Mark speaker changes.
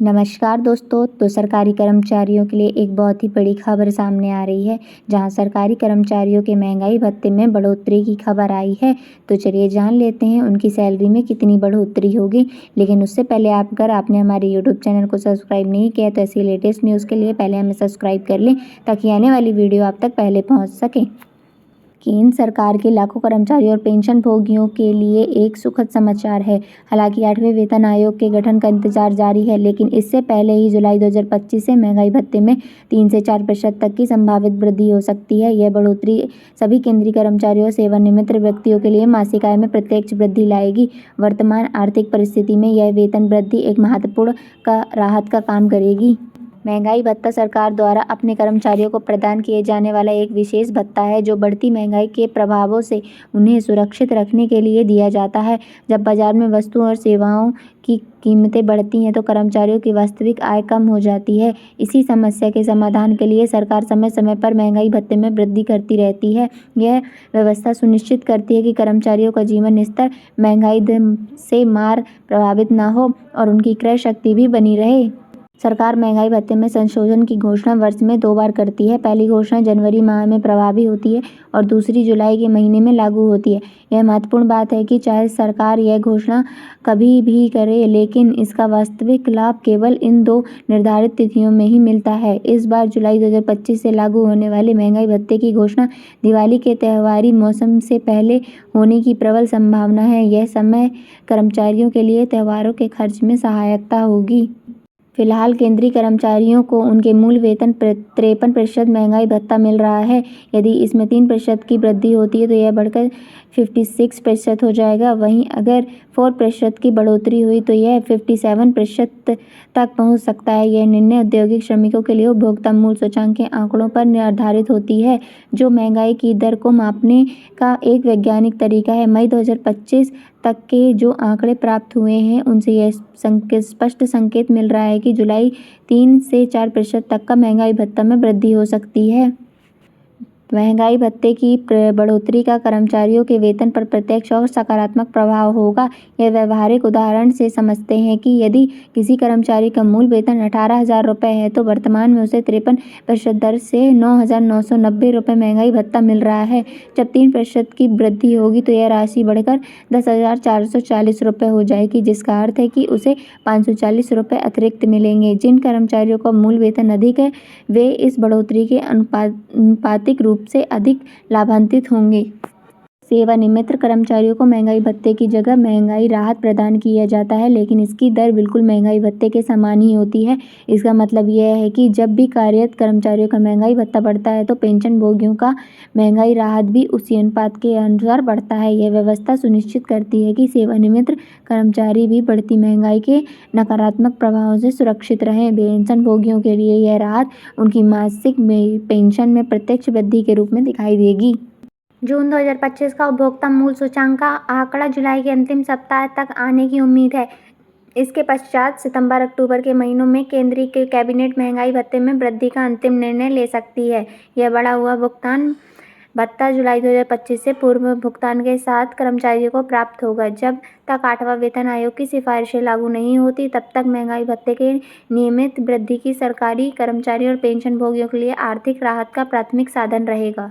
Speaker 1: नमस्कार दोस्तों। तो सरकारी कर्मचारियों के लिए एक बहुत ही बड़ी खबर सामने आ रही है, जहां सरकारी कर्मचारियों के महंगाई भत्ते में बढ़ोतरी की खबर आई है। तो चलिए जान लेते हैं उनकी सैलरी में कितनी बढ़ोतरी होगी। लेकिन उससे पहले अगर आपने हमारे यूट्यूब चैनल को सब्सक्राइब नहीं किया तो ऐसी लेटेस्ट न्यूज़ के लिए पहले हमें सब्सक्राइब कर लें, ताकि आने वाली वीडियो आप तक पहले पहुँच सके। केंद्र सरकार के लाखों कर्मचारियों और पेंशन भोगियों के लिए एक सुखद समाचार है। हालांकि 8वें वेतन आयोग के गठन का इंतजार जारी है, लेकिन इससे पहले ही जुलाई 2025 से महंगाई भत्ते में 3 से 4% तक की संभावित वृद्धि हो सकती है। यह बढ़ोतरी सभी केंद्रीय कर्मचारियों और सेवानिवृत्त व्यक्तियों के लिए मासिक आय में प्रत्यक्ष वृद्धि लाएगी। वर्तमान आर्थिक परिस्थिति में यह वेतन वृद्धि एक महत्वपूर्ण राहत का काम करेगी। महंगाई भत्ता सरकार द्वारा अपने कर्मचारियों को प्रदान किए जाने वाला एक विशेष भत्ता है, जो बढ़ती महंगाई के प्रभावों से उन्हें सुरक्षित रखने के लिए दिया जाता है। जब बाजार में वस्तुओं और सेवाओं की कीमतें बढ़ती हैं तो कर्मचारियों की वास्तविक आय कम हो जाती है। इसी समस्या के समाधान के लिए सरकार समय समय पर महंगाई भत्ते में वृद्धि करती रहती है। यह व्यवस्था सुनिश्चित करती है कि कर्मचारियों का जीवन स्तर महंगाई से मार प्रभावित न हो और उनकी क्रय शक्ति भी बनी रहे। सरकार महंगाई भत्ते में संशोधन की घोषणा वर्ष में 2 बार करती है। पहली घोषणा जनवरी माह में प्रभावी होती है और दूसरी जुलाई के महीने में लागू होती है। यह महत्वपूर्ण बात है कि चाहे सरकार यह घोषणा कभी भी करे, लेकिन इसका वास्तविक लाभ केवल इन 2 निर्धारित तिथियों में ही मिलता है। इस बार जुलाई 2025 से लागू होने वाले महंगाई भत्ते की घोषणा दिवाली के त्योहारी मौसम से पहले होने की प्रबल संभावना है। यह समय कर्मचारियों के लिए त्योहारों के खर्च में सहायता होगी। फिलहाल केंद्रीय कर्मचारियों को उनके मूल वेतन 53% महंगाई भत्ता मिल रहा है। यदि इसमें 3% की वृद्धि होती है तो यह बढ़कर 56% हो जाएगा। वहीं अगर 4% की बढ़ोतरी हुई तो यह 57% तक पहुंच सकता है। यह निर्णय औद्योगिक श्रमिकों के लिए उपभोक्ता मूल्य सूचकांक के आंकड़ों पर निर्धारित होती है, जो महंगाई की दर को मापने का एक वैज्ञानिक तरीका है। मई 2025 तक के जो आंकड़े प्राप्त हुए हैं, उनसे यह स्पष्ट संकेत मिल रहा है कि जुलाई 3 से 4% तक का महंगाई भत्ता में वृद्धि हो सकती है। महंगाई भत्ते की बढ़ोतरी का कर्मचारियों के वेतन पर प्रत्यक्ष और सकारात्मक प्रभाव होगा। यह व्यावहारिक उदाहरण से समझते हैं कि यदि किसी कर्मचारी का मूल वेतन 18,000 रुपये है तो वर्तमान में उसे 53% दर से 9,990 रुपये महंगाई भत्ता मिल रहा है। जब 3% की वृद्धि होगी तो यह राशि बढ़कर 10,440 रुपये हो जाएगी, जिसका अर्थ है कि उसे 540 रुपये अतिरिक्त मिलेंगे। जिन कर्मचारियों का मूल वेतन अधिक है, वे इस बढ़ोतरी के आनुपातिक रूप से अधिक लाभान्वित होंगे। सेवानिवृत्त कर्मचारियों को महंगाई भत्ते की जगह महंगाई राहत प्रदान किया जाता है, लेकिन इसकी दर बिल्कुल महंगाई भत्ते के समान ही होती है। इसका मतलब यह है कि जब भी कार्यरत कर्मचारियों का महंगाई भत्ता बढ़ता है तो पेंशन भोगियों का महंगाई राहत भी उसी अनुपात के अनुसार बढ़ता है। यह व्यवस्था सुनिश्चित करती है कि सेवानिवृत्त कर्मचारी भी बढ़ती महंगाई के नकारात्मक प्रभावों से सुरक्षित रहें। पेंशन भोगियों के लिए यह राहत उनकी मासिक पेंशन में प्रत्यक्ष वृद्धि के रूप में दिखाई देगी। जून 2025 का उपभोक्ता मूल्य सूचकांक का आंकड़ा जुलाई के अंतिम सप्ताह तक आने की उम्मीद है। इसके पश्चात सितंबर-अक्टूबर के महीनों में केंद्रीय कैबिनेट महंगाई भत्ते में वृद्धि का अंतिम निर्णय ले सकती है। यह बढ़ा हुआ भुगतान भत्ता जुलाई 2025 से पूर्व भुगतान के साथ कर्मचारियों को प्राप्त होगा। जब तक 8वां वेतन आयोग की सिफारिशें लागू नहीं होती, तब तक महंगाई भत्ते के नियमित वृद्धि की सरकारी कर्मचारी और पेंशन भोगियों के लिए आर्थिक राहत का प्राथमिक साधन रहेगा।